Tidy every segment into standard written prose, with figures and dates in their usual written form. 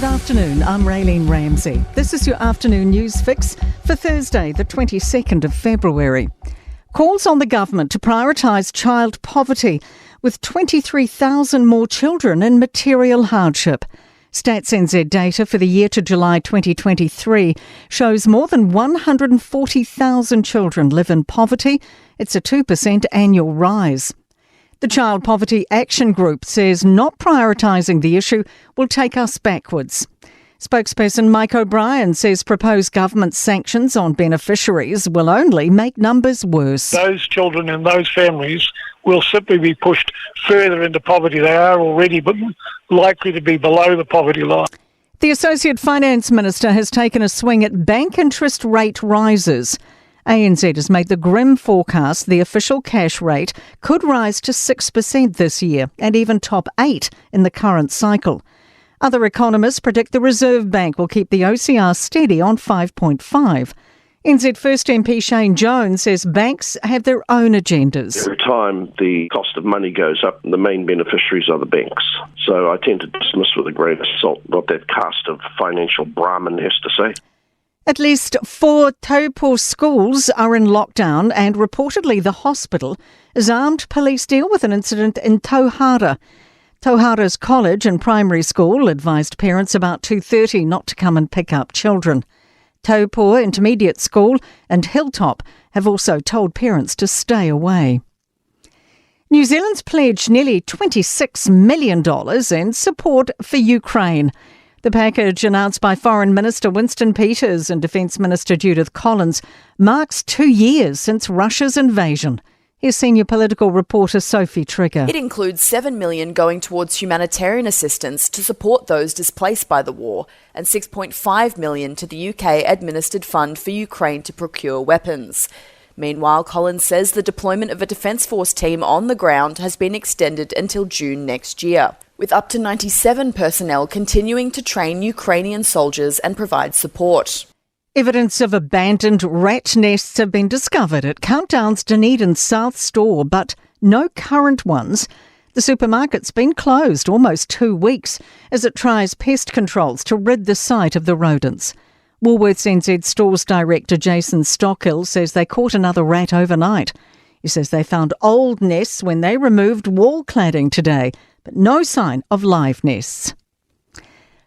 Good afternoon, I'm Raylene Ramsey. This is your afternoon news fix for Thursday, the 22nd of February. Calls on the government to prioritise child poverty, with 23,000 more children in material hardship. Stats NZ data for the year to July 2023 shows more than 140,000 children live in poverty. It's a 2% annual rise. The Child Poverty Action Group says not prioritising the issue will take us backwards. Spokesperson Mike O'Brien says proposed government sanctions on beneficiaries will only make numbers worse. Those children and those families will simply be pushed further into poverty. They are already but likely to be below the poverty line. The Associate Finance Minister has taken a swing at bank interest rate rises. ANZ has made the grim forecast the official cash rate could rise to 6% this year and even top 8% in the current cycle. Other economists predict the Reserve Bank will keep the OCR steady on 5.5%. NZ First MP Shane Jones says banks have their own agendas. Every time the cost of money goes up, the main beneficiaries are the banks. So I tend to dismiss with a grain of salt what that cast of financial Brahmin has to say. At least 4 Taupo schools are in lockdown, and reportedly the hospital is armed police deal with an incident in Tauhara. Tauhara's college and primary school advised parents about 2:30 not to come and pick up children. Taupo Intermediate School and Hilltop have also told parents to stay away. New Zealand's pledged nearly $26 million in support for Ukraine. The package, announced by Foreign Minister Winston Peters and Defence Minister Judith Collins, marks 2 years since Russia's invasion. Here's senior political reporter Sophie Trigger. It includes $7 million going towards humanitarian assistance to support those displaced by the war and $6.5 million to the UK-administered fund for Ukraine to procure weapons. Meanwhile, Collins says the deployment of a Defence Force team on the ground has been extended until June next year, with up to 97 personnel continuing to train Ukrainian soldiers and provide support. Evidence of abandoned rat nests have been discovered at Countdown's Dunedin South store, but no current ones. The supermarket's been closed almost 2 weeks as it tries pest controls to rid the site of the rodents. Woolworths NZ Stores Director Jason Stockhill says they caught another rat overnight. He says they found old nests when they removed wall cladding today, but no sign of live nests.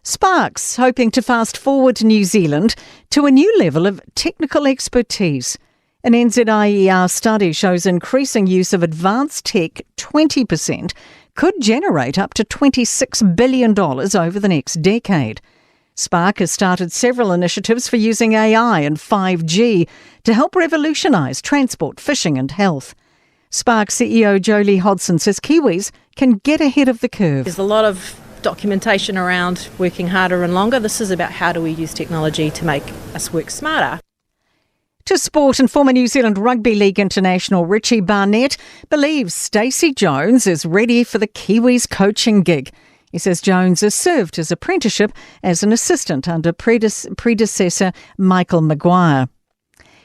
Sparks hoping to fast forward New Zealand to a new level of technical expertise. An NZIER study shows increasing use of advanced tech 20% could generate up to $26 billion over the next decade. Spark has started several initiatives for using AI and 5G to help revolutionise transport, fishing and health. Spark CEO Jolie Hodson says Kiwis can get ahead of the curve. There's a lot of documentation around working harder and longer. This is about how do we use technology to make us work smarter. To sport, and former New Zealand Rugby League international Richie Barnett believes Stacey Jones is ready for the Kiwis coaching gig. He says Jones has served his apprenticeship as an assistant under predecessor Michael Maguire.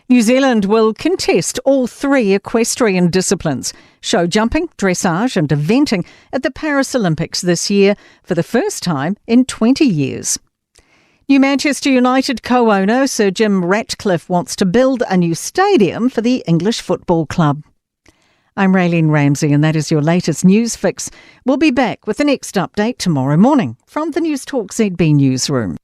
New Zealand will contest all 3 equestrian disciplines, show jumping, dressage and eventing at the Paris Olympics this year for the first time in 20 years. New Manchester United co-owner Sir Jim Ratcliffe wants to build a new stadium for the English Football Club. I'm Raylene Ramsey and that is your latest news fix. We'll be back with the next update tomorrow morning from the Newstalk ZB newsroom.